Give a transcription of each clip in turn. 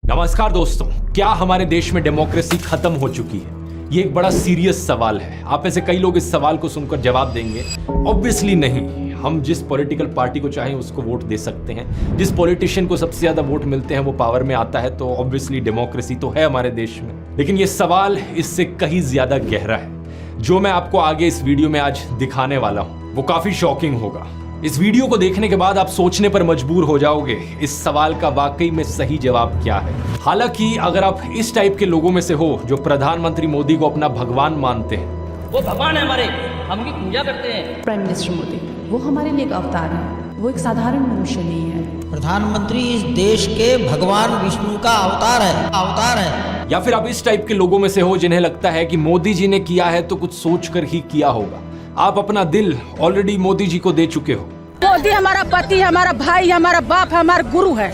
नमस्कार दोस्तों, क्या हमारे देश में डेमोक्रेसी खत्म हो चुकी है? ये एक बड़ा सीरियस सवाल है। आप में से कई लोग इस सवाल को सुनकर जवाब देंगे, ऑब्वियसली नहीं। हम जिस पॉलिटिकल पार्टी को चाहें उसको वोट दे सकते हैं। जिस पॉलिटिशियन को सबसे ज्यादा वोट मिलते हैं वो पावर में आता है, तो ऑब्वियसली डेमोक्रेसी तो है हमारे देश में। लेकिन ये सवाल इससे कहीं ज्यादा गहरा है। जो मैं आपको आगे इस वीडियो में आज दिखाने वाला हूं वो काफी शॉकिंग होगा। इस वीडियो को देखने के बाद आप सोचने पर मजबूर हो जाओगे, इस सवाल का वाकई में सही जवाब क्या है। हालांकि अगर आप इस टाइप के लोगों में से हो जो प्रधानमंत्री मोदी को अपना भगवान मानते हैं, वो भगवान है हमारे, हम उनकी पूजा करते हैं। प्राइम मिनिस्टर मोदी वो हमारे लिए एक अवतार है, वो एक साधारण मनुष्य नहीं है। प्रधानमंत्री इस देश के भगवान विष्णु का अवतार है। या फिर आप इस टाइप के लोगों में से हो जिन्हें लगता है कि मोदी जी ने किया है तो कुछ सोच कर ही किया होगा। आप अपना दिल ऑलरेडी मोदी जी को दे चुके हो। मोदी हमारा पति, हमारा भाई, हमारा बाप, हमारा गुरु है।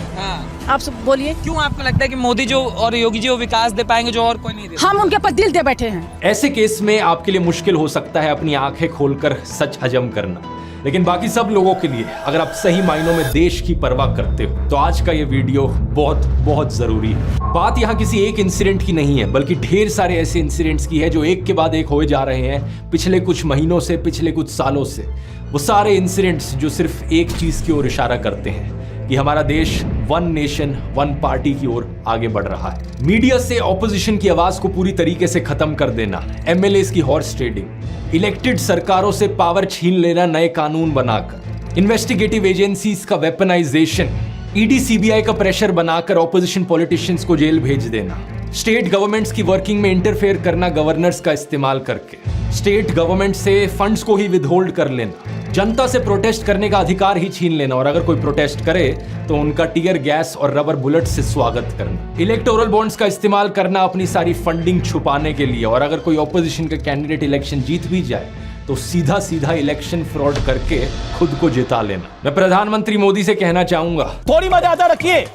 आप सब बोलिए, क्यों आपको लगता है कि मोदी जो और योगी जी वो विकास दे पाएंगे जो और कोई नहीं दे? हम उनके पर दिल दे बैठे हैं। ऐसे केस में आपके लिए मुश्किल हो सकता है अपनी आंखें खोलकर सच हजम करना, लेकिन बाकी सब लोगों के लिए अगर आप सही मायनों में देश की परवाह करते हो तो आज का ये वीडियो बहुत बहुत जरूरी है। बात यहाँ किसी एक इंसिडेंट की नहीं है, बल्कि ढेर सारे ऐसे इंसिडेंट्स की है जो एक के बाद एक होए जा रहे हैं पिछले कुछ महीनों से, पिछले कुछ सालों से। वो सारे इंसिडेंट्स जो सिर्फ एक चीज की ओर इशारा करते हैं कि हमारा देश वन नेशन वन पार्टी की ओर आगे बढ़ रहा है। मीडिया से ऑपोजिशन की आवाज को पूरी तरीके से खत्म कर देना, एमएलएस की हॉर्स ट्रेडिंग, इलेक्टेड सरकारों से पावर छीन लेना नए कानून बनाकर, इन्वेस्टिगेटिव एजेंसीज का वेपनाइजेशन, ईडी सीबीआई का प्रेशर बनाकर ऑपोजिशन पॉलिटिशियंस को जेल भेज देना, स्टेट गवर्नमेंट्स की वर्किंग में इंटरफेयर करना गवर्नर्स का इस्तेमाल करके, स्टेट गवर्नमेंट से फंड्स को ही विदहोल्ड कर लेना, जनता से प्रोटेस्ट करने का अधिकार ही छीन लेना और अगर कोई प्रोटेस्ट करे तो उनका टीयर गैस और रबर बुलेट से स्वागत करना, इलेक्टोरल बॉन्ड्स का इस्तेमाल करना अपनी सारी फंडिंग छुपाने के लिए, और अगर कोई ऑपोजिशन का कैंडिडेट इलेक्शन जीत भी जाए तो सीधा सीधा इलेक्शन फ्रॉड करके खुद को जिता लेना। मैं प्रधानमंत्री मोदी से कहना चाहूंगा, थोड़ी मर्यादा रखिए।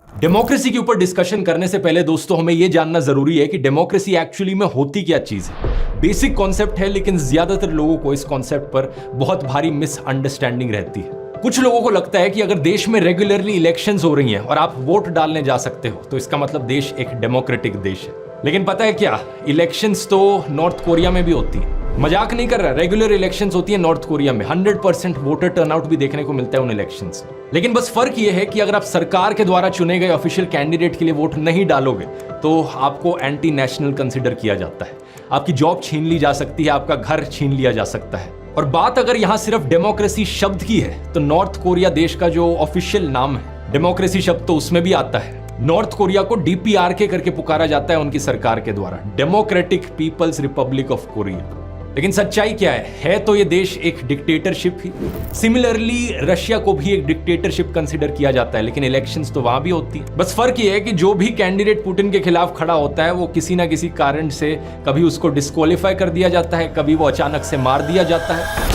डेमोक्रेसी के ऊपर डिस्कशन करने से पहले दोस्तों हमें यह जानना जरूरी है कि डेमोक्रेसी एक्चुअली में होती क्या चीज है। बेसिक कॉन्सेप्ट है, लेकिन ज्यादातर लोगों को इस कॉन्सेप्ट पर बहुत भारी मिसअंडरस्टैंडिंग रहती है। कुछ लोगों को लगता है कि अगर देश में रेगुलरली इलेक्शंस हो रही हैं और आप वोट डालने जा सकते हो तो इसका मतलब देश एक डेमोक्रेटिक देश है। लेकिन पता है क्या, इलेक्शंस तो नॉर्थ कोरिया में भी होती है। मजाक नहीं कर रहा, रेगुलर इलेक्शंस होती है नॉर्थ कोरिया में। 100% वोटर टर्नआउट भी देखने को मिलता है उन इलेक्शंस में। लेकिन बस फर्क यह है कि अगर आप सरकार के द्वारा चुने गए ऑफिशियल कैंडिडेट के लिए वोट नहीं डालोगे तो आपको एंटी नेशनल कंसिडर किया जाता है, आपकी जॉब छीन ली जा सकती है, आपका घर छीन लिया जा सकता है। और बात अगर यहां सिर्फ डेमोक्रेसी शब्द की है तो नॉर्थ कोरिया देश का जो ऑफिशियल नाम है डेमोक्रेसी शब्द तो उसमें भी आता है। नॉर्थ कोरिया को डीपीआरके करके पुकारा जाता है उनकी सरकार के द्वारा, Democratic People's Republic of Korea. लेकिन सच्चाई क्या है तो ये देश एक डिक्टेटरशिप ही। सिमिलरली रशिया को भी एक डिक्टेटरशिप कंसिडर किया जाता है, लेकिन इलेक्शंस तो वहां भी होती है। बस फर्क ये है कि जो भी कैंडिडेट पुतिन के खिलाफ खड़ा होता है वो किसी ना किसी कारण से कभी उसको डिस्क्वालीफाई कर दिया जाता है, कभी वो अचानक से मार दिया जाता है।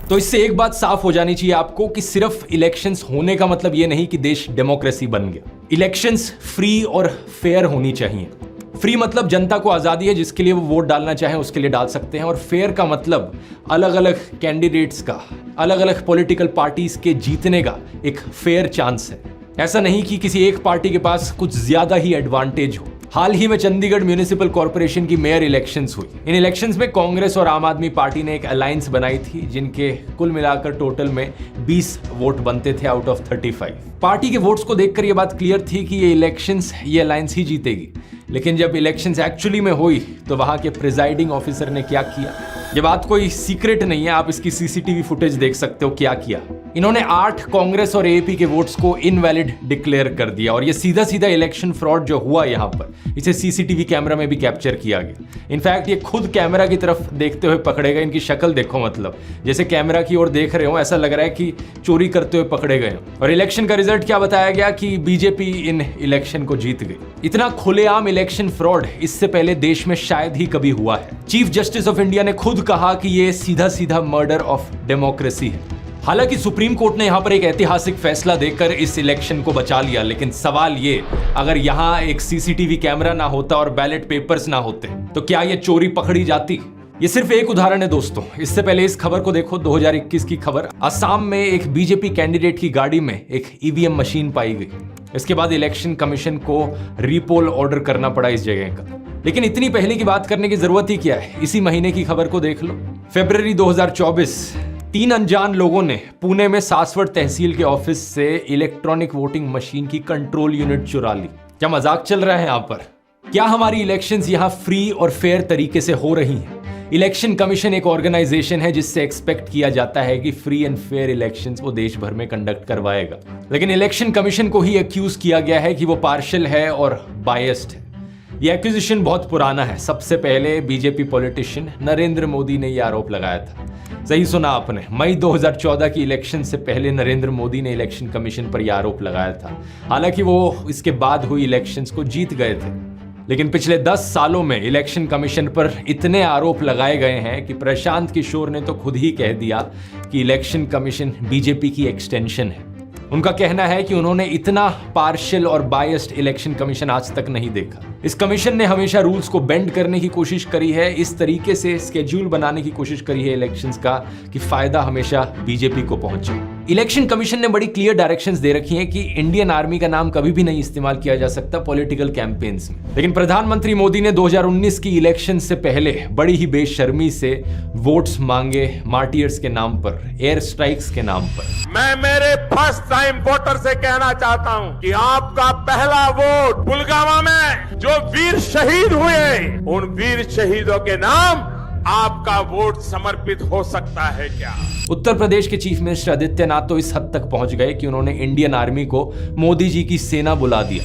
तो इससे एक बात साफ हो जानी चाहिए आपको कि सिर्फ इलेक्शंस होने का मतलब ये नहीं कि देश डेमोक्रेसी बन गया। इलेक्शंस फ्री और फेयर होनी चाहिए। फ्री मतलब जनता को आजादी है, जिसके लिए वो वोट डालना चाहे उसके लिए डाल सकते हैं, और फेयर का मतलब अलग अलग कैंडिडेट्स का, अलग अलग पॉलिटिकल पार्टीज के जीतने का एक फेयर चांस है। ऐसा नहीं कि किसी एक पार्टी के पास कुछ ज्यादा ही एडवांटेज हो। हाल ही में चंडीगढ़ म्यूनिसिपल कॉर्पोरेशन की मेयर इलेक्शंस हुई। इन इलेक्शंस में कांग्रेस और आम आदमी पार्टी ने एक अलायंस बनाई थी, जिनके कुल मिलाकर टोटल में 20 वोट बनते थे आउट ऑफ 35। पार्टी के वोट्स को देखकर यह बात क्लियर थी कि ये इलेक्शंस ये अलायंस ही जीतेगी। लेकिन जब इलेक्शंस एक्चुअली में हुई तो वहां के प्रिजाइडिंग ऑफिसर ने क्या किया, ये बात कोई सीक्रेट नहीं है, आप इसकी सीसीटीवी फुटेज देख सकते हो। क्या किया, इन्होंने 8 कांग्रेस और एपी के वोट्स को इनवैलिड डिक्लेयर कर दिया, और ये सीधा सीधा इलेक्शन फ्रॉड जो हुआ यहाँ पर इसे सीसीटीवी कैमरा में भी कैप्चर किया गया। इनफैक्ट ये खुद कैमरा की तरफ देखते हुए पकड़े गए। इनकी शक्ल देखो, मतलब जैसे कैमरा की ओर देख रहे हो, ऐसा लग रहा है कि चोरी करते हुए पकड़े गए। और इलेक्शन का रिजल्ट क्या बताया गया कि बीजेपी इन इलेक्शन को जीत गई। इतना खुलेआम इलेक्शन फ्रॉड इससे पहले देश में शायद ही कभी हुआ है। चीफ जस्टिस ऑफ इंडिया ने खुद कहा कि ये सीधा सीधा मर्डर ऑफ डेमोक्रेसी है। हालांकि सुप्रीम कोर्ट ने यहां पर एक ऐतिहासिक फैसला देकर इस इलेक्शन को बचा लिया, लेकिन सवाल ये, अगर यहां एक सीसीटीवी कैमरा ना होता और बैलेट पेपर्स ना होते तो क्या ये चोरी पकड़ी जाती? ये सिर्फ एक उदाहरण है दोस्तों। इससे पहले इस खबर को देखो, 2021 की खबर। असम में एक बीजेपी कैंडिडेट की गाड़ी में एक ईवीएम मशीन पाई गई। इसके बाद इलेक्शन कमीशन को रीपोल ऑर्डर करना पड़ा इस जगह का। लेकिन इतनी पहले की बात करने की जरूरत ही क्या है, इसी महीने की खबर को देख लो। फरवरी 2024, 3 अनजान लोगों ने पुणे में सासवड़ तहसील के ऑफिस से इलेक्ट्रॉनिक वोटिंग मशीन की कंट्रोल यूनिट चुरा ली। क्या मजाक चल रहा है यहाँ पर? क्या हमारी इलेक्शंस यहाँ फ्री और फेयर तरीके से हो रही हैं? इलेक्शन कमीशन एक ऑर्गेनाइजेशन है जिससे एक्सपेक्ट किया जाता है कि फ्री एंड फेयर इलेक्शंस वो देश भर में कंडक्ट करवाएगा। लेकिन इलेक्शन कमीशन को ही एक्यूज किया गया है कि वो पार्शियल है और बायस्ड है। ये एक्यूजिशन बहुत पुराना है। सबसे पहले बीजेपी पॉलिटिशियन नरेंद्र मोदी ने यह आरोप लगाया था। सही सुना आपने, मई 2014 की इलेक्शन से पहले नरेंद्र मोदी ने इलेक्शन कमीशन पर यह आरोप लगाया था। हालांकि वो इसके बाद हुई इलेक्शंस को जीत गए थे। लेकिन पिछले 10 सालों में इलेक्शन कमीशन पर इतने आरोप लगाए गए हैं कि प्रशांत किशोर ने तो खुद ही कह दिया कि इलेक्शन कमीशन बीजेपी की एक्सटेंशन है। उनका कहना है कि उन्होंने इतना पार्शियल और बायस्ड इलेक्शन कमीशन आज तक नहीं देखा। इस कमीशन ने हमेशा रूल्स को बेंड करने की कोशिश करी है, इस तरीके से स्केड्यूल बनाने की कोशिश करी है इलेक्शंस का कि फायदा हमेशा बीजेपी को पहुंचे। इलेक्शन कमीशन ने बड़ी क्लियर डायरेक्शंस दे रखी हैं कि इंडियन आर्मी का नाम कभी भी नहीं इस्तेमाल किया जा सकता पॉलिटिकल कैंपेन्स में। लेकिन प्रधानमंत्री मोदी ने 2019 की इलेक्शन से पहले बड़ी ही बेशर्मी से वोट्स मांगे मार्टियर्स के नाम पर, एयर स्ट्राइक्स के नाम पर। मैं मेरे फर्स्ट टाइम वोटर से कहना चाहता हूं कि आपका पहला वोट पुलवामा में जो वीर शहीद हुए, उन वीर शहीदों के नाम आपका वोट समर्पित हो सकता है क्या? उत्तर प्रदेश के चीफ मिनिस्टर आदित्यनाथ तो इस हद तक पहुंच गए कि उन्होंने इंडियन आर्मी को मोदी जी की सेना बुला दिया।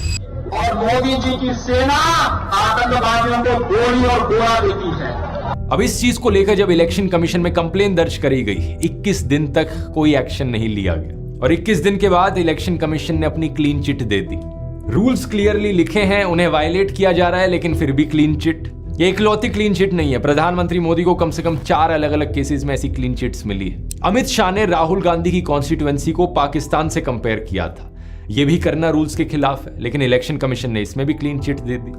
और मोदी जी की सेना आतंकवादियों को गोली और गोला देती है। अब इस चीज को लेकर जब इलेक्शन कमीशन में कंप्लेन दर्ज करी गई, 21 दिन तक कोई एक्शन नहीं लिया गया और 21 दिन के बाद इलेक्शन कमीशन ने अपनी क्लीन चिट दे दी। रूल्स क्लियरली लिखे हैं, उन्हें वायलेट किया जा रहा है, लेकिन फिर भी क्लीन चिट। ये इकलौती क्लीन चिट नहीं है। प्रधानमंत्री मोदी को कम से कम 4 अलग अलग केसेस में ऐसी क्लीन चिट्स मिली है। अमित शाह ने राहुल गांधी की कॉन्स्टिट्यूएंसी को पाकिस्तान से कंपेयर किया था। ये भी करना रूल्स के खिलाफ है, लेकिन इलेक्शन कमीशन ने इसमें भी क्लीन चिट दे दी।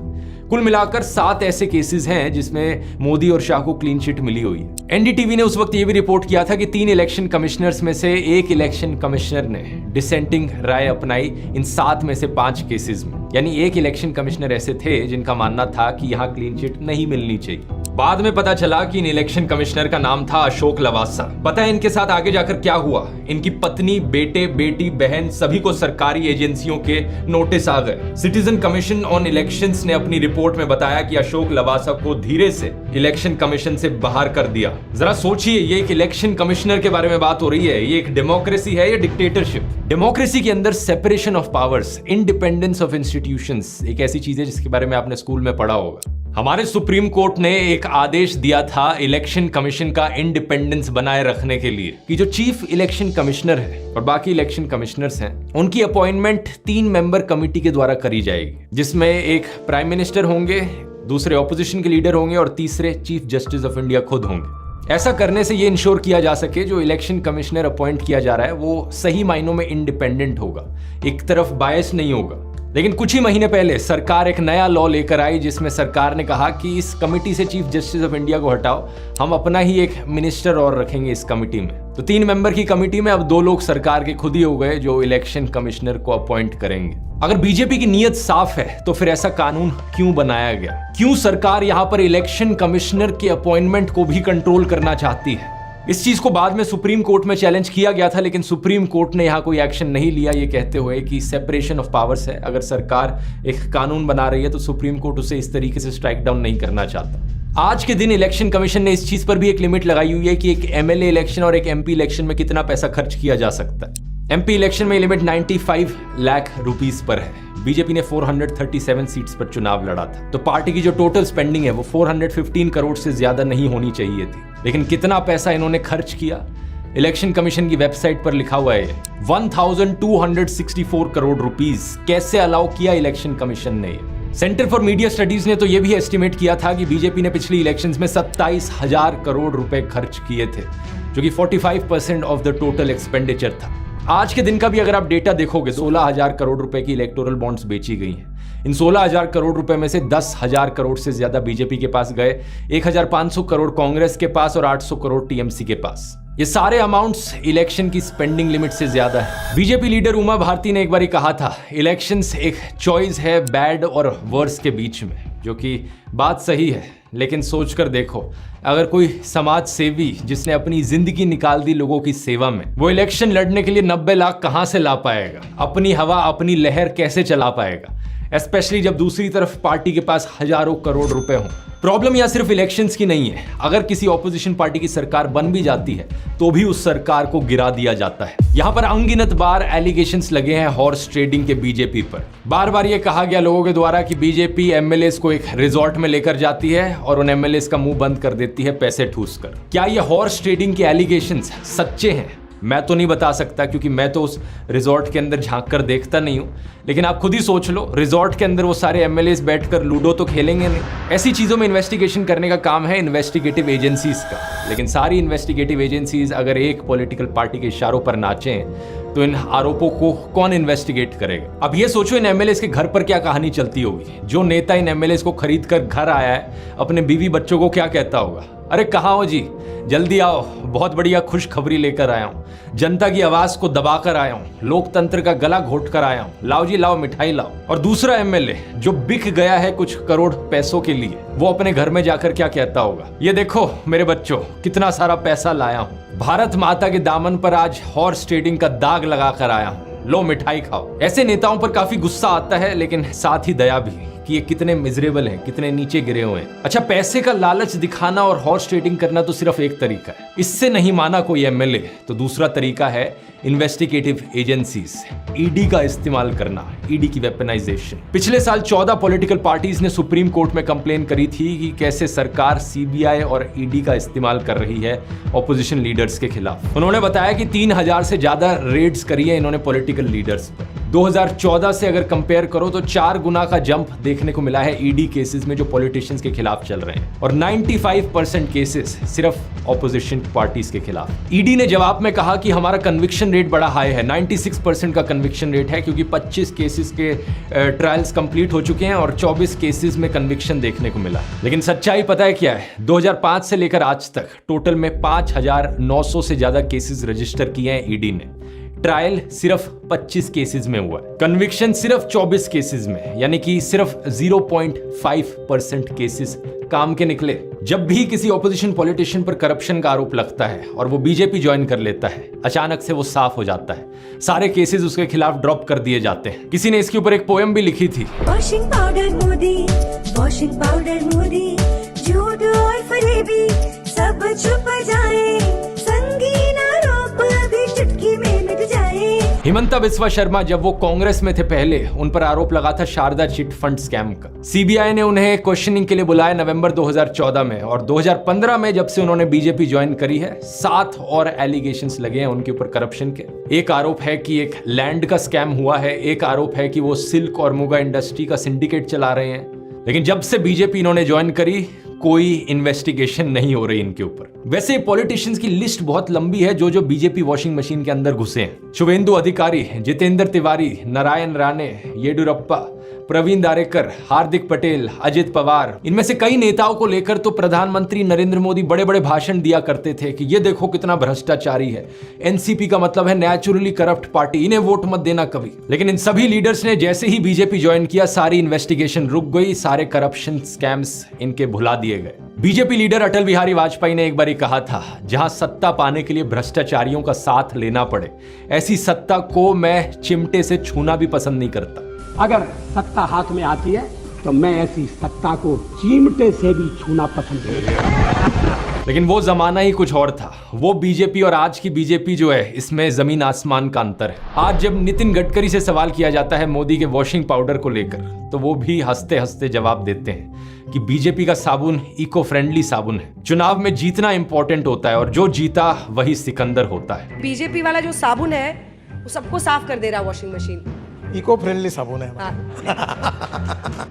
कुल मिलाकर 7 ऐसे केसेस हैं जिसमें मोदी और शाह को क्लीन चिट मिली हुई है। एनडीटीवी ने उस वक्त ये भी रिपोर्ट किया था कि 3 इलेक्शन कमिश्नर्स में से एक इलेक्शन कमिश्नर ने डिसेंटिंग राय अपनाई इन 7 में से 5 केसेस में। यानी एक इलेक्शन कमिश्नर ऐसे थे जिनका मानना था कि यहाँ क्लीन चिट नहीं मिलनी चाहिए। बाद में पता चला कि इन इलेक्शन कमिश्नर का नाम था अशोक लवासा। पता है इनके साथ आगे जाकर क्या हुआ? इनकी पत्नी, बेटे, बेटी, बहन सभी को सरकारी एजेंसियों के नोटिस आ गए। सिटीजन कमीशन ऑन इलेक्शंस ने अपनी रिपोर्ट में बताया कि अशोक लवासा को धीरे से इलेक्शन कमीशन से बाहर कर दिया। जरा सोचिए, ये एक इलेक्शन कमिश्नर के बारे में बात हो रही है। ये एक डेमोक्रेसी है या डिक्टेटरशिप? डेमोक्रेसी के अंदर separation of powers, independence of institutions एक ऐसी चीज है जिसके बारे में आपने स्कूल में पढ़ा होगा। हमारे सुप्रीम कोर्ट ने एक आदेश दिया था इलेक्शन कमीशन का इंडिपेंडेंस बनाए रखने के लिए कि जो चीफ इलेक्शन कमिश्नर है और बाकी इलेक्शन कमिश्नर्स हैं, उनकी अपॉइंटमेंट 3 मेंबर कमिटी के द्वारा करी जाएगी, जिसमें एक प्राइम मिनिस्टर होंगे, दूसरे ऑपोजिशन के लीडर होंगे और तीसरे चीफ जस्टिस ऑफ इंडिया खुद होंगे। ऐसा करने से ये इंश्योर किया जा सके जो इलेक्शन कमिश्नर अपॉइंट किया जा रहा है वो सही मायनों में इंडिपेंडेंट होगा, एक तरफ बायस नहीं होगा। लेकिन कुछ ही महीने पहले सरकार एक नया लॉ लेकर आई जिसमें सरकार ने कहा कि इस कमिटी से चीफ जस्टिस ऑफ इंडिया को हटाओ, हम अपना ही एक मिनिस्टर और रखेंगे इस कमिटी में। तो 3 मेंबर की कमिटी में अब 2 लोग सरकार के खुद ही हो गए जो इलेक्शन कमिश्नर को अपॉइंट करेंगे। अगर बीजेपी की नीयत साफ है तो फिर ऐसा कानून क्यों बनाया गया? क्यों सरकार यहाँ पर इलेक्शन कमिश्नर के अपॉइंटमेंट को भी कंट्रोल करना चाहती है? इस चीज को बाद में सुप्रीम कोर्ट में चैलेंज किया गया था, लेकिन सुप्रीम कोर्ट ने यहाँ कोई एक्शन नहीं लिया, ये कहते हुए कि सेपरेशन ऑफ पावर्स है। अगर सरकार एक कानून बना रही है तो सुप्रीम कोर्ट उसे इस तरीके से स्ट्राइक डाउन नहीं करना चाहता। आज के दिन इलेक्शन कमीशन ने इस चीज पर भी एक लिमिट लगाई हुई है कि एक एमएलए इलेक्शन और एक एमपी इलेक्शन में कितना पैसा खर्च किया जा सकता है। एमपी इलेक्शन में लिमिट 95 लाख रुपीस पर है। बीजेपी ने 437 सीट्स पर चुनाव लड़ा था, तो पार्टी की जो टोटल स्पेंडिंग है वो 415 करोड़ से ज्यादा नहीं होनी चाहिए थी। लेकिन कितना पैसा इन्होंने खर्च किया, इलेक्शन कमीशन की वेबसाइट पर लिखा हुआ है 1264 करोड़ रुपीस कैसे अलाउ किया इलेक्शन कमीशन ने। सेंटर फॉर मीडिया स्टडीज ने तो यह भी एस्टिमेट किया था कि बीजेपी ने पिछली इलेक्शंस में 27,000 करोड़ रुपए खर्च किए थे, जो कि 45% ऑफ द टोटल एक्सपेंडिचर था। आज के दिन का भी अगर आप डेटा देखोगे 16,000 करोड़ रुपए की इलेक्टोरल बॉन्ड्स बेची गई हैं। इन 16,000 करोड़ रुपए में से 10,000 करोड़ से ज्यादा बीजेपी के पास गए, 1,500 करोड़ कांग्रेस के पास और 800 करोड़ टीएमसी के पास। ये सारे अमाउंट्स इलेक्शन की स्पेंडिंग लिमिट से ज्यादा है। बीजेपी लीडर उमा भारती ने एक बार कहा था, इलेक्शंस एक चॉइस है बैड और वर्स के बीच में, जो कि बात सही है। लेकिन सोचकर देखो, अगर कोई समाज सेवी जिसने अपनी जिंदगी निकाल दी लोगों की सेवा में, वो इलेक्शन लड़ने के लिए 90 लाख कहां से ला पाएगा? अपनी हवा अपनी लहर कैसे चला पाएगा? स्पेशली जब दूसरी तरफ पार्टी के पास हजारों करोड़ रुपए हों। प्रॉब्लम यहां सिर्फ इलेक्शंस की नहीं है। अगर किसी ऑपोजिशन पार्टी की सरकार बन भी जाती है तो भी उस सरकार को गिरा दिया जाता है। यहां पर अनगिनत बार एलिगेशंस लगे हैं हॉर्स ट्रेडिंग के बीजेपी पर। बार बार ये कहा गया लोगों के द्वारा कि बीजेपी एमएलएस को एक रिजॉर्ट में लेकर जाती है और उन एमएलएस का मुंह बंद कर देती है पैसे ठूस कर। क्या ये हॉर्स ट्रेडिंग के एलिगेशंस सच्चे हैं? मैं तो नहीं बता सकता, क्योंकि मैं तो उस रिजॉर्ट के अंदर झांक कर देखता नहीं हूं। लेकिन आप खुद ही सोच लो, रिजॉर्ट के अंदर वो सारे एमएलएस बैठकर लूडो तो खेलेंगे नहीं। ऐसी चीजों में इन्वेस्टिगेशन करने का काम है इन्वेस्टिगेटिव एजेंसीज का। लेकिन सारी इन्वेस्टिगेटिव एजेंसीज अगर एक पॉलिटिकल पार्टी के इशारों पर नाचें तो इन आरोपों को कौन इन्वेस्टिगेट करेगा? अब ये सोचो, इन एमएलएस के घर पर क्या कहानी चलती होगी। जो नेता इन एमएलएस को खरीद कर घर आया है, अपने बीवी बच्चों को क्या कहता होगा? अरे कहाँ हो जी, जल्दी आओ, बहुत बढ़िया खुशखबरी लेकर आया हूं, जनता की आवाज को दबाकर आया हूं, लोकतंत्र का गला घोट कर आया हूं, लाओ जी लाओ, मिठाई लाओ। और दूसरा एमएलए जो बिक गया है कुछ करोड़ पैसों के लिए, वो अपने घर में जाकर क्या कहता होगा? ये देखो मेरे बच्चों, कितना सारा पैसा लाया हूं, भारत माता के दामन पर आज हॉर्स ट्रेडिंग का दाग लगाकर आया हूं, लो मिठाई खाओ। ऐसे नेताओं पर काफी गुस्सा आता है, लेकिन साथ ही दया भी कि ये कितने मिजरेबल हैं, कितने नीचे गिरे हुए हैं। अच्छा, पैसे का लालच दिखाना और हॉर्स ट्रेडिंग करना तो सिर्फ एक तरीका है। इससे नहीं माना कोई एमएलए तो दूसरा तरीका है इन्वेस्टिगेटिव एजेंसीज, ईडी का इस्तेमाल करना, ईडी की वेपनाइजेशन। पिछले साल 14 पॉलिटिकल पार्टीज ने सुप्रीम कोर्ट में कंप्लेन करी थी कि कैसे सरकार सीबीआई और ईडी का इस्तेमाल कर रही है ऑपोजिशन लीडर्स के खिलाफ। उन्होंने बताया कि 3,000 से ज्यादा रेड्स करी है इन्होंने पॉलिटिकल लीडर्स पर। 2014 से अगर कंपेयर करो तो 4 गुना का जंप देखने को मिला है ईडी केसेस में जो पॉलिटिशियंस के खिलाफ चल रहे हैं, और 95% केसेस सिर्फ ऑपोजिशन पार्टीज के खिलाफ। ईडी ने जवाब में कहा कि हमारा कन्विक्शन रेट बड़ा हाई है, 96% का कन्विक्शन रेट है, क्योंकि 25 केसेस के ट्रायल्स कंप्लीट हो चुके हैं और 24 केसेस में कन्विक्शन देखने को मिला। लेकिन सच्चाई पता है क्या है? 2005 से लेकर आज तक टोटल में 5,900 से ज्यादा केसेस रजिस्टर किए हैं ईडी ने। ट्रायल सिर्फ 25 केसेस में हुआ है, कन्विक्शन सिर्फ 24 केसेस में, यानी कि सिर्फ 0.5% केसेस काम के निकले। जब भी किसी ऑपोजिशन पॉलिटिशियन पर करप्शन का आरोप लगता है और वो बीजेपी ज्वाइन कर लेता है, अचानक से वो साफ हो जाता है, सारे केसेस उसके खिलाफ ड्रॉप कर दिए जाते हैं। किसी ने इसके ऊपर एक पोएम भी लिखी थी, washing powder Modi, washing powder Modi, झूठ और फरेबी सब छुप जाए, संगीन आरोप भी चुटकी में मिट जाए। हिमंता बिस्वा शर्मा जब वो कांग्रेस में थे पहले, उन पर आरोप लगा था शारदा चिट फंड स्कैम का। सीबीआई ने उन्हें क्वेश्चनिंग के लिए बुलाया नवंबर 2014 में, और 2015 में जब से उन्होंने बीजेपी ज्वाइन करी है, 7 और एलिगेशंस लगे हैं उनके ऊपर करप्शन के। एक आरोप है कि एक लैंड का स्कैम हुआ है, एक आरोप है कि वो सिल्क और मुगा इंडस्ट्री का सिंडिकेट चला रहे हैं। लेकिन जब से बीजेपी इन्होंने ज्वाइन करी, कोई इन्वेस्टिगेशन नहीं हो रही इनके ऊपर। वैसे पॉलिटिशियंस की लिस्ट बहुत लंबी है जो बीजेपी वॉशिंग मशीन के अंदर घुसे हैं। शुभेंदु अधिकारी, जितेंद्र तिवारी, नारायण राणे, येडियुरप्पा, प्रवीण दारेकर, हार्दिक पटेल, अजित पवार, इनमें से कई नेताओं को लेकर तो प्रधानमंत्री नरेंद्र मोदी बड़े बड़े भाषण दिया करते थे कि ये देखो कितना भ्रष्टाचारी है, एनसीपी का मतलब है नेचुरली करप्ट पार्टी, इन्हें वोट मत देना कभी। लेकिन इन सभी लीडर्स ने जैसे ही बीजेपी ज्वाइन किया, सारी इन्वेस्टिगेशन रुक गई, सारे करप्शन स्कैम्स इनके भुला दिए गए। बीजेपी लीडर अटल बिहारी वाजपेयी ने एक बार कहा था, जहां सत्ता पाने के लिए भ्रष्टाचारियों का साथ लेना पड़े, ऐसी सत्ता को मैं चिमटे से छूना भी पसंद नहीं करता। अगर सत्ता हाथ में आती है तो मैं ऐसी सत्ता को चिमटे से भी छूना पसंद नहीं करता। लेकिन वो जमाना ही कुछ और था। वो बीजेपी और आज की बीजेपी जो है, इसमें जमीन आसमान का अंतर है। आज जब नितिन गडकरी से सवाल किया जाता है मोदी के वॉशिंग पाउडर को लेकर, तो वो भी हंसते हंसते जवाब देते हैं कि बीजेपी का साबुन इको फ्रेंडली साबुन है। चुनाव में जीतना इंपॉर्टेंट होता है और जो जीता वही सिकंदर होता है। बीजेपी वाला जो साबुन है वो सबको साफ कर दे रहा है वॉशिंग मशीन। इको फ्रेंडली साबुन है।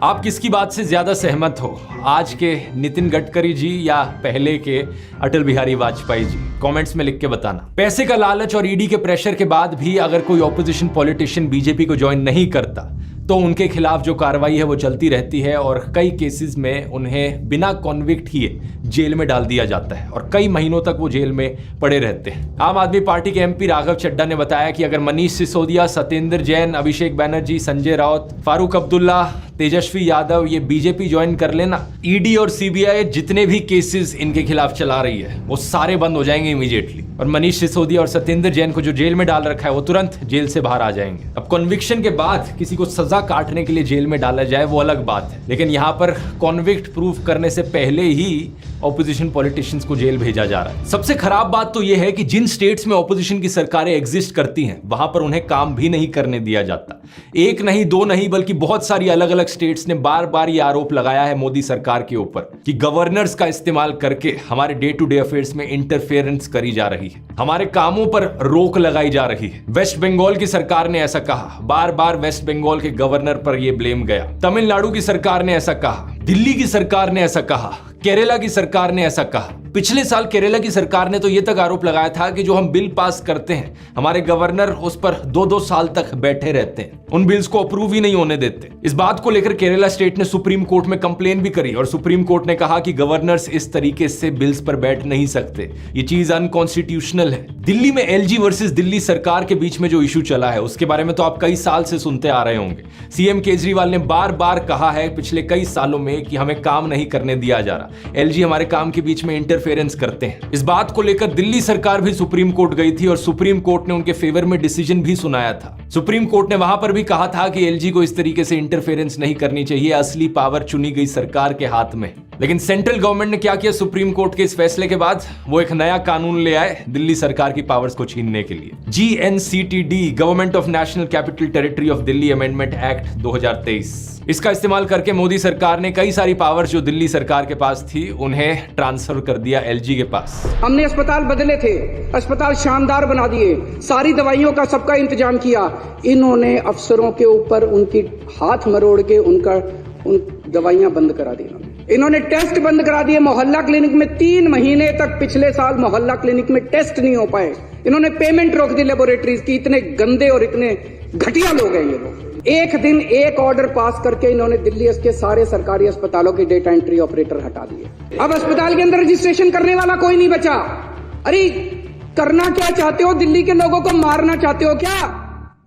आप किसकी बात से ज्यादा सहमत हो, आज के नितिन गडकरी जी या पहले के अटल बिहारी वाजपेयी जी? कमेंट्स में लिख के बताना। पैसे का लालच और ईडी के प्रेशर के बाद भी अगर कोई ऑपोजिशन पॉलिटिशियन बीजेपी को ज्वाइन नहीं करता तो उनके खिलाफ जो कार्रवाई है वो चलती रहती है और कई केसेस में उन्हें बिना कॉन्विक्ट किए जेल में डाल दिया जाता है और कई महीनों तक वो जेल में पड़े रहते हैं। आम आदमी पार्टी के एमपी राघव चड्ढा ने बताया कि अगर मनीष सिसोदिया, सत्येंद्र जैन, अभिषेक बनर्जी, संजय राउत, फारूक अब्दुल्ला, तेजस्वी यादव ये बीजेपी ज्वाइन कर लेना, ईडी और सीबीआई जितने भी केसेस इनके खिलाफ चला रही है वो सारे बंद हो जाएंगे इमीडिएटली और मनीष सिसोदिया और सत्येंद्र जैन को जो जेल में डाल रखा है वो तुरंत जेल से बाहर आ जाएंगे। अब कॉन्विक्शन के बाद किसी को सजा काटने के लिए जेल में डाला जाए वो अलग बात है, लेकिन यहाँ पर कॉन्विक्ट प्रूफ करने से पहले ही ऑपोजिशन पॉलिटिशियंस को जेल भेजा जा रहा है। सबसे खराब बात तो यह है कि जिन स्टेट्स में ऑपोजिशन की सरकारें एग्जिस्ट करती हैं वहां पर उन्हें काम भी नहीं करने दिया जाता। एक नहीं, दो नहीं, बल्कि बहुत सारी अलग अलग स्टेट्स ने बार बार यह आरोप लगाया है मोदी सरकार के ऊपर कि गवर्नर्स का इस्तेमाल करके हमारे डे टू डे अफेयर्स में इंटरफेरेंस करी जा रही है, हमारे कामों पर रोक लगाई जा रही है। वेस्ट बंगाल की सरकार ने ऐसा कहा, बार बार वेस्ट बंगाल के गवर्नर पर यह ब्लेम गया। तमिलनाडु की सरकार ने ऐसा कहा, दिल्ली की सरकार ने ऐसा कहा, केरला की सरकार ने ऐसा कहा। पिछले साल केरला की सरकार ने तो यह तक आरोप लगाया था कि जो हम बिल पास करते हैं हमारे गवर्नर उस पर 2-2 साल तक बैठे रहते हैं, उन बिल्स को अप्रूव ही नहीं होने देते। इस बात को लेकर केरला स्टेट ने सुप्रीम कोर्ट में कंप्लेन भी करी और सुप्रीम कोर्ट ने कहा कि गवर्नर्स इस तरीके से बिल्स पर बैठ नहीं सकते, ये चीज अनकॉन्स्टिट्यूशनल है। दिल्ली में एलजी वर्सेस दिल्ली सरकार के बीच में जो इशू चला है उसके बारे में तो आप कई साल से सुनते आ रहे होंगे। सीएम केजरीवाल ने बार बार कहा है पिछले कई सालों में कि हमें काम नहीं करने दिया जा रहा, एलजी हमारे काम के बीच में इंटरफेरेंस करते हैं। इस बात को लेकर दिल्ली सरकार भी सुप्रीम कोर्ट गई थी और सुप्रीम कोर्ट ने उनके फेवर में डिसीजन भी सुनाया था। सुप्रीम कोर्ट ने वहां पर भी कहा था कि एलजी को इस तरीके से इंटरफेरेंस नहीं करनी चाहिए, असली पावर चुनी गई सरकार के हाथ में। लेकिन सेंट्रल गवर्नमेंट ने क्या किया सुप्रीम कोर्ट के इस फैसले के बाद, वो एक नया कानून ले आए दिल्ली सरकार की पावर्स को छीनने के लिए। GNCTD, government of national capital territory of Delhi amendment act 2023। इसका इस्तेमाल करके मोदी सरकार ने कई सारी पावर्स जो दिल्ली सरकार के पास थी उन्हें ट्रांसफर कर दिया एलजी के पास। हमने अस्पताल बदले थे, अस्पताल शानदार बना दिए, सारी दवाइयों का सबका इंतजाम किया। इन्होंने अफसरों के ऊपर उनकी हाथ मरोड़ के उन दवाइयां बंद करा दी। इन्होंने टेस्ट बंद करा दिए। मोहल्ला क्लिनिक में 3 महीने तक पिछले साल मोहल्ला क्लिनिक में टेस्ट नहीं हो पाए। इन्होंने पेमेंट रोक दी लेबोरेटरीज की। इतने गंदे और इतने घटिया लोग हैं ये लोग। एक दिन एक ऑर्डर पास करके इन्होंने दिल्ली के सारे सरकारी अस्पतालों के डेटा एंट्री ऑपरेटर हटा दिए। अब अस्पताल के अंदर रजिस्ट्रेशन करने वाला कोई नहीं बचा। अरे करना क्या चाहते हो? दिल्ली के लोगों को मारना चाहते हो क्या?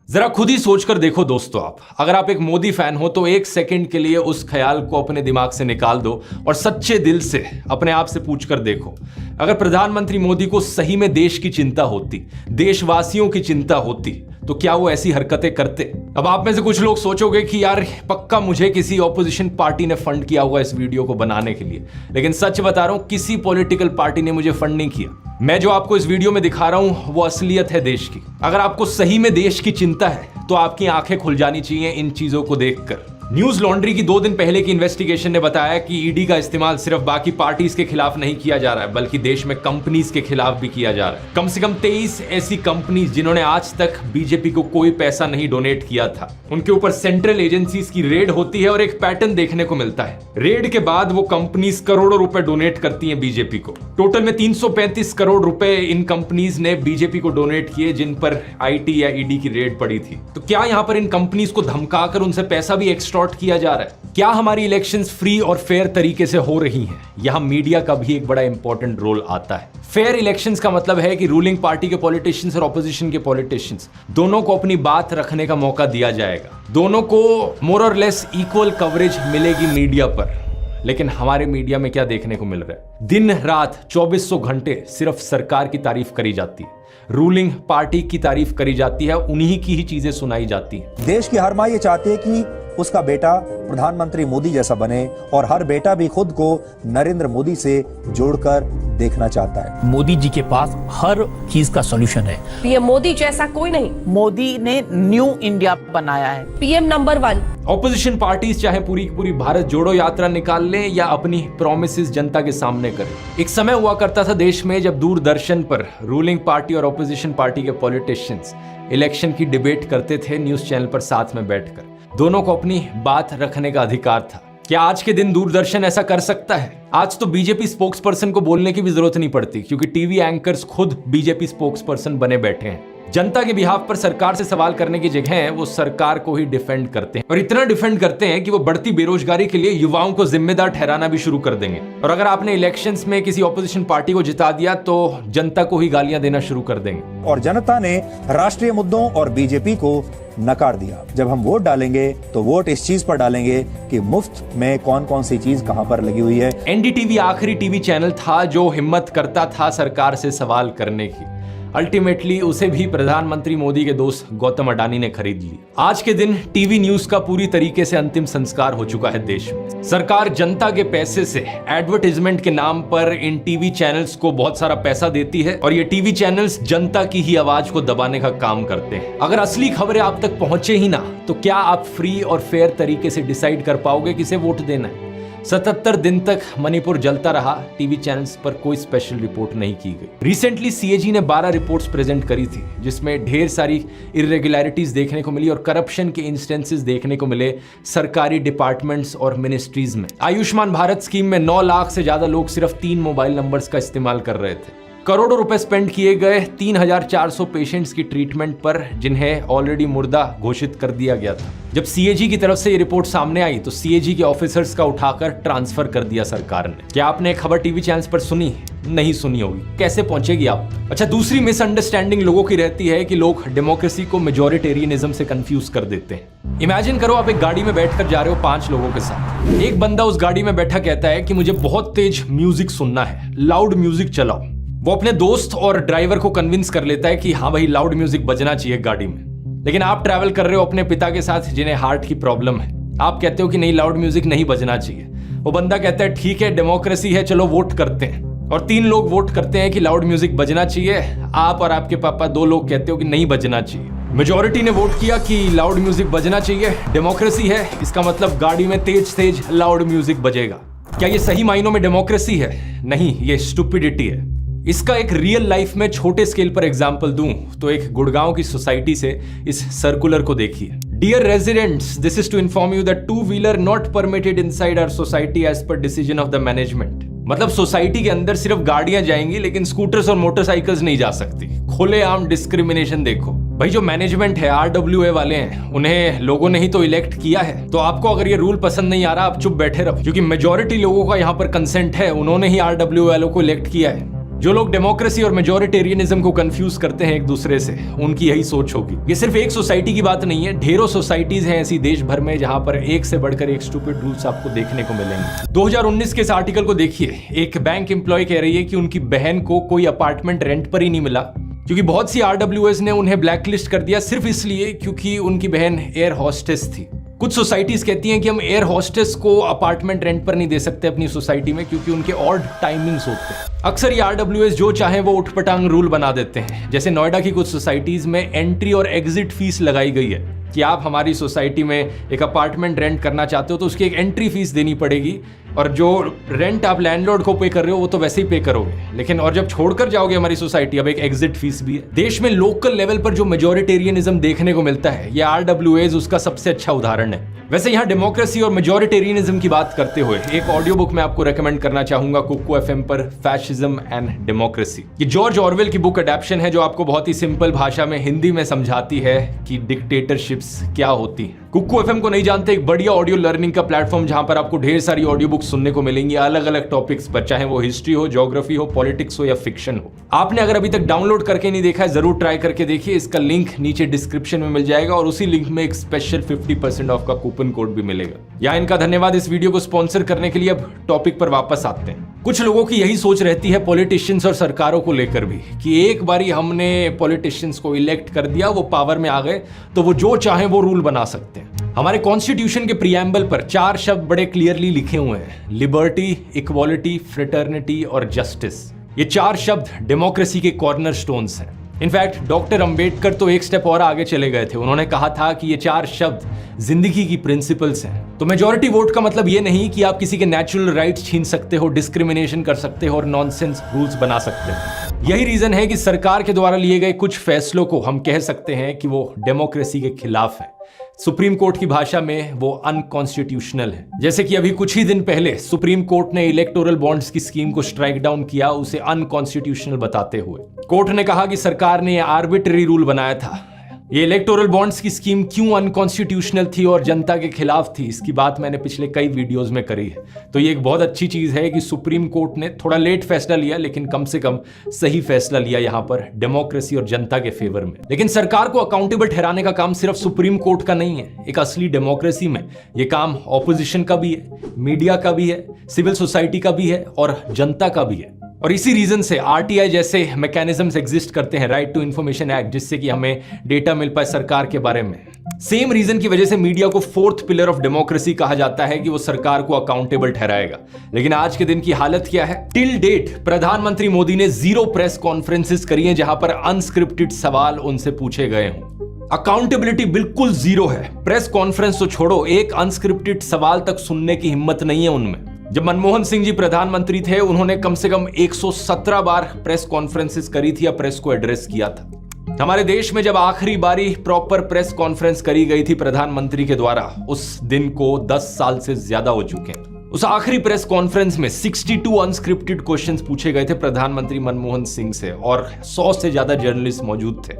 जरा खुद ही सोचकर देखो दोस्तों, आप अगर आप एक मोदी फैन हो तो एक सेकंड के लिए उस ख्याल को अपने दिमाग से निकाल दो और सच्चे दिल से अपने आप से पूछकर देखो, अगर प्रधानमंत्री मोदी को सही में देश की चिंता होती, देशवासियों की चिंता होती, तो क्या वो ऐसी हरकतें करते? अब आप में से कुछ लोग सोचोगे कि यार पक्का मुझे किसी ऑपोजिशन पार्टी ने फंड किया होगा इस वीडियो को बनाने के लिए, लेकिन सच बता रहा हूं किसी पॉलिटिकल पार्टी ने मुझे फंड नहीं किया। मैं जो आपको इस वीडियो में दिखा रहा हूं वो असलियत है देश की। अगर आपको सही में देश की चिंता है तो आपकी आंखें खुल जानी चाहिए इन चीजों को देखकर। न्यूज लॉन्ड्री की 2 दिन पहले की इन्वेस्टिगेशन ने बताया कि ईडी का इस्तेमाल सिर्फ बाकी पार्टीज के खिलाफ नहीं किया जा रहा है बल्कि देश में कंपनीज के खिलाफ भी किया जा रहा है। कम से कम 23 ऐसी कंपनीज जिन्होंने आज तक बीजेपी को कोई पैसा नहीं डोनेट किया था, उनके ऊपर सेंट्रल एजेंसीज की रेड होती है और एक पैटर्न देखने को मिलता है। रेड के बाद वो कंपनीज करोड़ों रुपए डोनेट करती हैं बीजेपी को। टोटल में 335 करोड़ रुपए इन कंपनीज ने बीजेपी को डोनेट किए जिन पर आईटी या ईडी की रेड पड़ी थी। तो क्या यहां पर इन कंपनीज को धमकाकर उनसे पैसा भी एक्सटॉर्ट किया जा रहा है? क्या हमारी इलेक्शंस फ्री और फेयर तरीके से हो रही हैं? यहां मीडिया का भी एक बड़ा इंपॉर्टेंट रोल आता है। फेयर इलेक्शंस का मतलब है कि रूलिंग पार्टी के पॉलिटिशियंस और ऑपोजिशन के पॉलिटिशियंस दोनों को अपनी बात रखने का मौका दिया जाएगा, दोनों को मोर और लेस इक्वल कवरेज मिलेगी मीडिया पर। लेकिन हमारे मीडिया में क्या देखने को मिल रहा है? दिन रात 2400 घंटे सिर्फ सरकार की तारीफ करी जाती है, रूलिंग पार्टी की तारीफ करी जाती है, उन्हीं की ही चीजें सुनाई जाती हैं। देश की हर माँ ये चाहती है कि उसका बेटा प्रधानमंत्री मोदी जैसा बने और हर बेटा भी खुद को नरेंद्र मोदी से जोड़कर देखना चाहता है। मोदी जी के पास हर चीज का सॉल्यूशन है। पीएम मोदी जैसा कोई नहीं। मोदी ने न्यू इंडिया बनाया है, पीएम नंबर 1। ऑपोजिशन पार्टीज चाहे पूरी की पूरी भारत जोड़ो यात्रा निकाल ले या अपनी प्रॉमिसेस जनता के सामने करे। एक समय हुआ करता था देश में जब दूरदर्शन पर रूलिंग पार्टी और ऑपोजिशन पार्टी के पॉलिटिशियंस इलेक्शन की डिबेट करते थे न्यूज चैनल पर साथ में बैठकर। दोनों को अपनी बात रखने का अधिकार था। क्या आज के दिन दूरदर्शन ऐसा कर सकता है? आज तो बीजेपी स्पोक्स पर्सन को बोलने की भी जरूरत नहीं पड़ती क्योंकि टीवी एंकर्स खुद बीजेपी स्पोक्स पर्सन बने बैठे हैं। जनता के बिहाफ पर सरकार से सवाल करने की जगह वो सरकार को ही डिफेंड करते हैं, और इतना डिफेंड करते हैं कि वो बढ़ती बेरोजगारी के लिए युवाओं को जिम्मेदार ठहराना भी शुरू कर देंगे। और अगर आपने इलेक्शंस में किसी ऑपोजिशन पार्टी को जिता दिया तो जनता को ही गालियां देना शुरू कर देंगे। और जनता ने राष्ट्रीय मुद्दों और बीजेपी को नकार दिया। जब हम वोट डालेंगे तो वोट इस चीज पर डालेंगे कि मुफ्त में कौन कौन सी चीज कहां पर लगी हुई है। एनडीटीवी आखिरी टीवी चैनल था जो हिम्मत करता था सरकार से सवाल करने की। अल्टीमेटली उसे भी प्रधानमंत्री मोदी के दोस्त गौतम अडानी ने खरीद ली। आज के दिन टीवी न्यूज का पूरी तरीके से अंतिम संस्कार हो चुका है देश में। सरकार जनता के पैसे से एडवर्टाइजमेंट के नाम पर इन टीवी चैनल्स को बहुत सारा पैसा देती है, और ये टीवी चैनल्स जनता की ही आवाज को दबाने का काम करते हैं। अगर असली खबरें आप तक पहुंचे ही ना तो क्या आप फ्री और फेयर तरीके से डिसाइड कर पाओगे किसे वोट देना है? 77 दिन तक मणिपुर जलता रहा, टीवी चैनल्स पर कोई स्पेशल रिपोर्ट नहीं की गई। रिसेंटली सीएजी ने 12 रिपोर्ट्स प्रेजेंट करी थी जिसमें ढेर सारी इरेगुलरिटीज देखने को मिली और करप्शन के इंस्टेंसेस देखने को मिले सरकारी डिपार्टमेंट्स और मिनिस्ट्रीज में। आयुष्मान भारत स्कीम में 9 लाख से ज्यादा लोग सिर्फ 3 मोबाइल नंबर्स का इस्तेमाल कर रहे थे। करोड़ों रुपए स्पेंड किए गए 3400 पेशेंट्स की ट्रीटमेंट पर जिन्हें ऑलरेडी मुर्दा घोषित कर दिया गया था। जब सीएजी की तरफ से ये रिपोर्ट सामने आई तो सीएजी के ऑफिसर्स का उठाकर ट्रांसफर कर दिया सरकार ने। क्या आपने खबर टीवी चैनल्स पर सुनी? नहीं सुनी होगी, कैसे पहुंचेगी आप? अच्छा, दूसरी मिसअंडरस्टैंडिंग लोगों की रहती है कि लोग डेमोक्रेसी को मेजॉरिटेरियनिज्म से कंफ्यूज कर देते हैं। इमेजिन करो आप एक गाड़ी में बैठकर जा रहे हो 5 लोगों के साथ। एक बंदा उस गाड़ी में बैठा कहता है कि मुझे बहुत तेज म्यूजिक सुनना है, लाउड म्यूजिक चलाओ। वो अपने दोस्त और ड्राइवर को कन्विंस कर लेता है कि हाँ भाई लाउड म्यूजिक बजना चाहिए गाड़ी में। लेकिन आप ट्रैवल कर रहे हो अपने पिता के साथ जिन्हें हार्ट की प्रॉब्लम है। आप कहते हो कि नहीं, लाउड म्यूजिक नहीं बजना चाहिए। वो बंदा कहता है ठीक है, डेमोक्रेसी है, चलो वोट करते हैं। और 3 लोग वोट करते हैं कि लाउड म्यूजिक बजना चाहिए। आप और आपके पापा 2 लोग कहते हो कि नहीं बजना चाहिए। मेजॉरिटी ने वोट किया कि लाउड म्यूजिक बजना चाहिए, डेमोक्रेसी है, इसका मतलब गाड़ी में तेज तेज लाउड म्यूजिक बजेगा। क्या ये सही मायनों में डेमोक्रेसी है? नहीं, ये स्टुपिडिटी है। इसका एक रियल लाइफ में छोटे स्केल पर एग्जांपल दूं तो एक गुड़गांव की सोसाइटी से इस सर्कुलर को देखिए। Dear residents, this is to inform you that two wheeler not permitted inside our society as per decision of the management. मतलब सोसाइटी के अंदर सिर्फ गाड़ियां जाएंगी लेकिन स्कूटर्स और मोटरसाइकिल्स नहीं जा सकती। खुलेआम डिस्क्रिमिनेशन देखो। भाई जो मैनेजमेंट है, RWA वाले हैं, उन्हें लोगों ने ही तो इलेक्ट किया है। तो आपको अगर ये रूल पसंद नहीं आ रहा, आप चुप बैठे रहो, क्योंकि मेजॉरिटी लोगों का यहाँ पर कंसेंट है, उन्होंने ही RWA वालों को इलेक्ट किया है। जो लोग डेमोक्रेसी और मेजॉरिटेरियनिज्म को कंफ्यूज करते हैं एक दूसरे से, उनकी यही सोच होगी। ये सिर्फ एक सोसाइटी की बात नहीं है, ढेरों सोसाइटीज हैं ऐसी देश भर में जहां पर एक से बढ़कर एक स्टूपिड रूल्स आपको देखने को मिलेंगे। 2019 के इस आर्टिकल को देखिए। एक बैंक एम्प्लॉय कह रही है कि उनकी बहन को कोई अपार्टमेंट रेंट पर ही नहीं मिला क्योंकि बहुत सी RWAs ने उन्हें ब्लैकलिस्ट कर दिया सिर्फ इसलिए क्योंकि उनकी बहन एयर होस्टेस थी। कुछ सोसाइटीज कहती हैं कि हम एयर होस्टेस को अपार्टमेंट रेंट पर नहीं दे सकते अपनी सोसाइटी में क्योंकि उनके ऑड टाइमिंग्स होते हैं। अक्सर ये RWAs जो चाहे वो उठपटांग रूल बना देते हैं। जैसे नोएडा की कुछ सोसाइटीज में एंट्री और एग्जिट फीस लगाई गई है कि आप हमारी सोसाइटी में एक अपार्टमेंट रेंट करना चाहते हो तो उसकी एक एंट्री फीस देनी पड़ेगी, और जो रेंट आप लैंडलॉर्ड को पे कर रहे हो वो तो वैसे ही पे करोगे, लेकिन और जब छोड़कर जाओगे हमारी सोसाइटी, अब एक एग्जिट फीस भी है। देश में लोकल लेवल पर जो मेजॉरिटेरियनिज्म देखने को मिलता है, ये RWAs उसका सबसे अच्छा उदाहरण है। वैसे यहाँ डेमोक्रेसी और मेजॉरिटेरियनिज्म की बात करते हुए एक ऑडियो बुक मैं आपको रेकमेंड करना चाहूंगा कुकू FM पर, फैशिज्म एंड डेमोक्रेसी। ये जॉर्ज ऑरवेल की बुक अडैप्शन है जो आपको बहुत ही सिंपल भाषा में हिंदी में समझाती है कि डिक्टेटरशिप्स क्या होती है। कुकू FM को नहीं जानते, एक बढ़िया ऑडियो लर्निंग का प्लेटफॉर्म जहां पर आपको ढेर सारी ऑडियो बुक सुनने को मिलेंगी अलग अलग टॉपिक्स पर, चाहे वो हिस्ट्री हो, ज्योग्राफी हो, पॉलिटिक्स हो या फिक्शन हो। आपने अगर अभी तक डाउनलोड करके नहीं देखा है, जरूर ट्राई करके देखिए। इसका लिंक नीचे डिस्क्रिप्शन में मिल जाएगा और उसी लिंक में एक स्पेशल 50% ऑफ का कूपन कोड भी मिलेगा। यहाँ इनका धन्यवाद इस वीडियो को स्पॉन्सर करने के लिए। अब टॉपिक पर वापस आते हैं। कुछ लोगों की यही सोच रहती है पॉलिटिशियंस और सरकारों को लेकर भी कि एक बारी हमने पॉलिटिशियंस को इलेक्ट कर दिया, वो पावर में आ गए तो वो जो चाहे वो रूल बना सकते हैं। हमारे कॉन्स्टिट्यूशन के प्रीएम्बल पर 4 शब्द बड़े क्लियरली लिखे हुए हैं, लिबर्टी, इक्वालिटी, फ्रेटर्निटी और जस्टिस। ये 4 शब्द डेमोक्रेसी के कॉर्नरस्टोन्स हैं। इनफैक्ट डॉक्टर अंबेडकर तो एक स्टेप और आगे चले गए थे। उन्होंने कहा था कि ये 4 शब्द जिंदगी की प्रिंसिपल्स हैं। तो मेजॉरिटी वोट का मतलब ये नहीं कि आप किसी के नेचुरल राइट्स छीन सकते हो, डिस्क्रिमिनेशन कर सकते हो और नॉनसेंस रूल्स बना सकते हो। यही रीजन है कि सरकार के द्वारा लिए गए कुछ फैसलों को हम कह सकते हैं कि वो डेमोक्रेसी के खिलाफ है। सुप्रीम कोर्ट की भाषा में वो अनकॉन्स्टिट्यूशनल है। जैसे कि अभी कुछ ही दिन पहले सुप्रीम कोर्ट ने इलेक्टोरल बॉन्ड्स की स्कीम को स्ट्राइक डाउन किया, उसे अनकॉन्स्टिट्यूशनल बताते हुए। कोर्ट ने कहा कि सरकार ने आर्बिट्ररी रूल बनाया था। ये इलेक्टोरल बॉन्ड्स की स्कीम क्यों अनकॉन्स्टिट्यूशनल थी और जनता के खिलाफ थी, इसकी बात मैंने पिछले कई वीडियोस में करी है। तो ये एक बहुत अच्छी चीज है कि सुप्रीम कोर्ट ने थोड़ा लेट फैसला लिया, लेकिन कम से कम सही फैसला लिया यहां पर डेमोक्रेसी और जनता के फेवर में। लेकिन सरकार को अकाउंटेबल ठहराने का काम सिर्फ सुप्रीम कोर्ट का नहीं है। एक असली डेमोक्रेसी में ये काम ऑपोजिशन का भी है, मीडिया का भी है, सिविल सोसाइटी का भी है और जनता का भी है। और इसी रीजन से आरटीआई जैसे मैकेनिज्म्स एग्जिस्ट करते हैं, राइट टू इंफॉर्मेशन एक्ट, जिससे कि हमें डेटा मिल पाए सरकार के बारे में। सेम रीजन की वजह से मीडिया को फोर्थ पिलर ऑफ डेमोक्रेसी कहा जाता है कि वो सरकार को अकाउंटेबल ठहराएगा। लेकिन आज के दिन की हालत क्या है? टिल डेट प्रधानमंत्री मोदी ने 0 प्रेस कॉन्फ्रेंसेस करी हैं जहां पर अनस्क्रिप्टेड सवाल उनसे पूछे गए हों। अकाउंटेबिलिटी बिल्कुल जीरो है। प्रेस कॉन्फ्रेंस तो छोड़ो, एक अनस्क्रिप्टेड सवाल तक सुनने की हिम्मत नहीं है उनमें। जब मनमोहन सिंह जी प्रधानमंत्री थे, उन्होंने कम से कम 117 बार प्रेस कॉन्फ्रेंसेस करी थी या प्रेस को एड्रेस किया था। हमारे देश में जब आखिरी बारी प्रॉपर प्रेस कॉन्फ्रेंस करी गई थी प्रधानमंत्री के द्वारा, उस दिन को 10 साल से ज्यादा हो चुके हैं। उस आखिरी प्रेस कॉन्फ्रेंस में 62 अनस्क्रिप्टेड क्वेश्चंस पूछे गए थे प्रधानमंत्री मनमोहन सिंह से और 100 से ज्यादा जर्नलिस्ट मौजूद थे।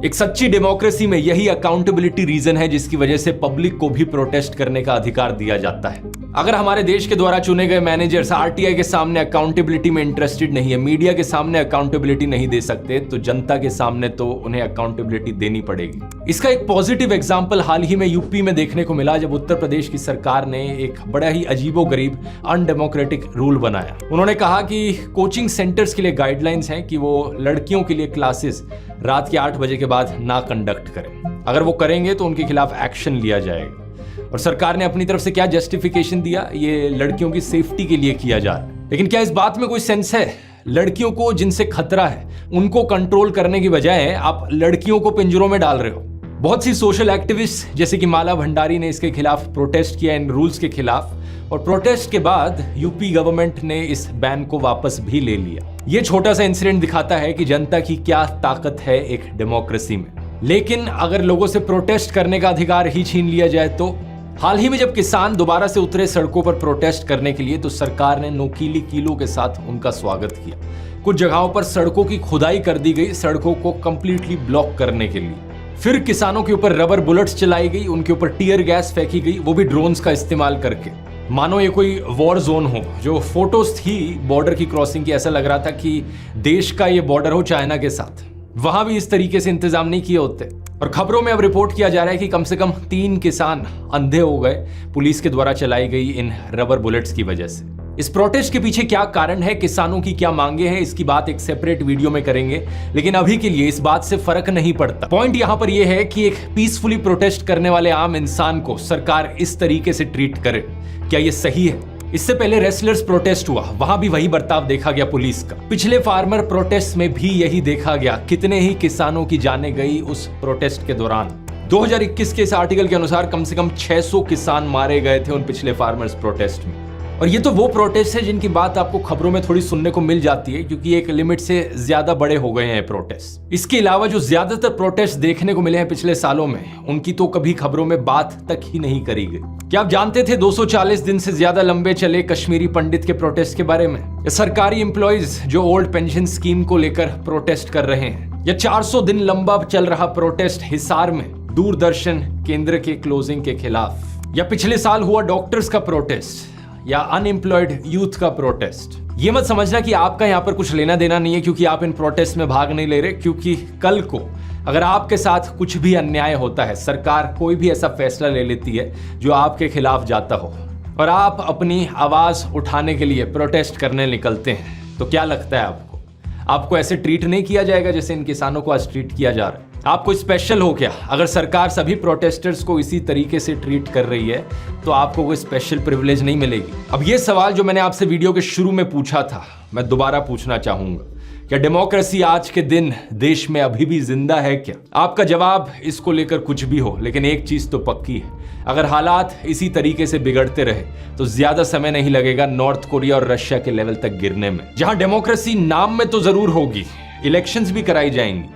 एक सच्ची डेमोक्रेसी में यही अकाउंटेबिलिटी रीजन है जिसकी वजह से पब्लिक को भी प्रोटेस्ट करने का अधिकार दिया जाता है। अगर हमारे देश के द्वारा चुने गए मैनेजर्स आरटीआई के सामने अकाउंटेबिलिटी में इंटरेस्टेड नहीं है, मीडिया के सामने अकाउंटेबिलिटी नहीं दे सकते, तो जनता के सामने तो उन्हें अकाउंटेबिलिटी देनी पड़ेगी। इसका एक पॉजिटिव एग्जांपल हाल ही में यूपी में देखने को मिला, जब उत्तर प्रदेश की सरकार ने एक बड़ा ही अजीबोगरीब अनडेमोक्रेटिक रूल बनाया। उन्होंने कहा कि कोचिंग सेंटर्स के लिए गाइडलाइंस हैं कि वो लड़कियों के लिए क्लासेस रात के 8 बजे के बाद ना कंडक्ट करें। अगर वो करेंगे तो उनके खिलाफ एक्शन लिया जाएगा। और सरकार ने अपनी तरफ से क्या जस्टिफिकेशन दिया? ये लड़कियों की सेफ्टी के लिए किया जा रहा है। लेकिन क्या इस बात में कोई सेंस है? लड़कियों को जिनसे खतरा है उनको कंट्रोल करने की बजाय आप लड़कियों को पिंजरों में डाल रहे हो। बहुत सी सोशल एक्टिविस्ट जैसे कि माला भंडारी ने इसके खिलाफ प्रोटेस्ट किया, इन रूल्स के खिलाफ, और प्रोटेस्ट के बाद यूपी गवर्नमेंट ने इस बैन को वापस भी ले लिया। ये छोटा सा इंसिडेंट दिखाता है कि जनता की क्या ताकत है एक डेमोक्रेसी में। लेकिन अगर लोगों से प्रोटेस्ट करने का अधिकार ही छीन लिया जाए तो? हाल ही में जब किसान दोबारा से उतरे सड़कों पर प्रोटेस्ट करने के लिए, तो सरकार ने नोकीली कीलों के साथ उनका स्वागत किया। कुछ जगहों पर सड़कों की खुदाई कर दी गई, सड़कों को कंप्लीटली ब्लॉक करने के लिए। फिर किसानों के ऊपर रबर बुलेट्स चलाई गई, उनके ऊपर टीयर गैस फेंकी गई, वो भी ड्रोन्स का इस्तेमाल करके, मानो ये कोई वॉर जोन हो। जो फोटोज थी बॉर्डर की क्रॉसिंग की, ऐसा लग रहा था कि देश का ये बॉर्डर हो चाइना के साथ। वहां भी इस तरीके से इंतजाम नहीं किए होते। और खबरों में अब रिपोर्ट किया जा रहा है कि कम से कम 3 किसान अंधे हो गए पुलिस के द्वारा चलाई गई इन रबर बुलेट्स की वजह से। इस प्रोटेस्ट के पीछे क्या कारण है, किसानों की क्या मांगे हैं, इसकी बात एक सेपरेट वीडियो में करेंगे। लेकिन अभी के लिए इस बात से फर्क नहीं पड़ता। पॉइंट यहां पर यह है कि एक पीसफुली प्रोटेस्ट करने वाले आम इंसान को सरकार इस तरीके से ट्रीट करे, क्या यह सही है? इससे पहले रेसलर्स प्रोटेस्ट हुआ, वहां भी वही बर्ताव देखा गया पुलिस का। पिछले फार्मर प्रोटेस्ट में भी यही देखा गया। कितने ही किसानों की जानें गई उस प्रोटेस्ट के दौरान। 2021 के इस आर्टिकल के अनुसार कम से कम 600 किसान मारे गए थे उन पिछले फार्मर्स प्रोटेस्ट में। और ये तो वो प्रोटेस्ट है जिनकी बात आपको खबरों में थोड़ी सुनने को मिल जाती है, क्योंकि एक लिमिट से ज्यादा बड़े हो गए हैं प्रोटेस्ट। इसके अलावा जो ज्यादातर प्रोटेस्ट देखने को मिले हैं पिछले सालों में, उनकी तो कभी खबरों में बात तक ही नहीं करी गई। क्या आप जानते थे 240 दिन से ज्यादा लंबे चले कश्मीरी पंडित के प्रोटेस्ट के बारे में? या सरकारी एम्प्लॉइज जो ओल्ड पेंशन स्कीम को लेकर प्रोटेस्ट कर रहे हैं? या 400 दिन लंबा चल रहा प्रोटेस्ट हिसार में दूरदर्शन केंद्र के क्लोजिंग के खिलाफ? या पिछले साल हुआ डॉक्टर्स का प्रोटेस्ट? या अनएम्प्लॉयड यूथ का प्रोटेस्ट? ये मत समझना कि आपका यहाँ पर कुछ लेना देना नहीं है क्योंकि आप इन प्रोटेस्ट में भाग नहीं ले रहे, क्योंकि कल को अगर आपके साथ कुछ भी अन्याय होता है, सरकार कोई भी ऐसा फैसला ले लेती है जो आपके खिलाफ जाता हो, और आप अपनी आवाज उठाने के लिए प्रोटेस्ट करने निकलते हैं, तो क्या लगता है आपको ऐसे ट्रीट नहीं किया जाएगा जैसे इन किसानों को आज ट्रीट किया जा रहा है? आपको स्पेशल हो क्या? अगर सरकार सभी प्रोटेस्टर्स को इसी तरीके से ट्रीट कर रही है तो आपको कोई स्पेशल प्रिविलेज नहीं मिलेगी। अब ये सवाल जो मैंने आपसे वीडियो के शुरू में पूछा था, मैं दोबारा पूछना चाहूंगा, क्या डेमोक्रेसी आज के दिन देश में अभी भी जिंदा है क्या? आपका जवाब इसको लेकर कुछ भी हो, लेकिन एक चीज तो पक्की है, अगर हालात इसी तरीके से बिगड़ते रहे तो ज्यादा समय नहीं लगेगा नॉर्थ कोरिया और रशिया के लेवल तक गिरने में। जहां डेमोक्रेसी नाम में तो जरूर होगी, इलेक्शंस भी कराई जाएंगी,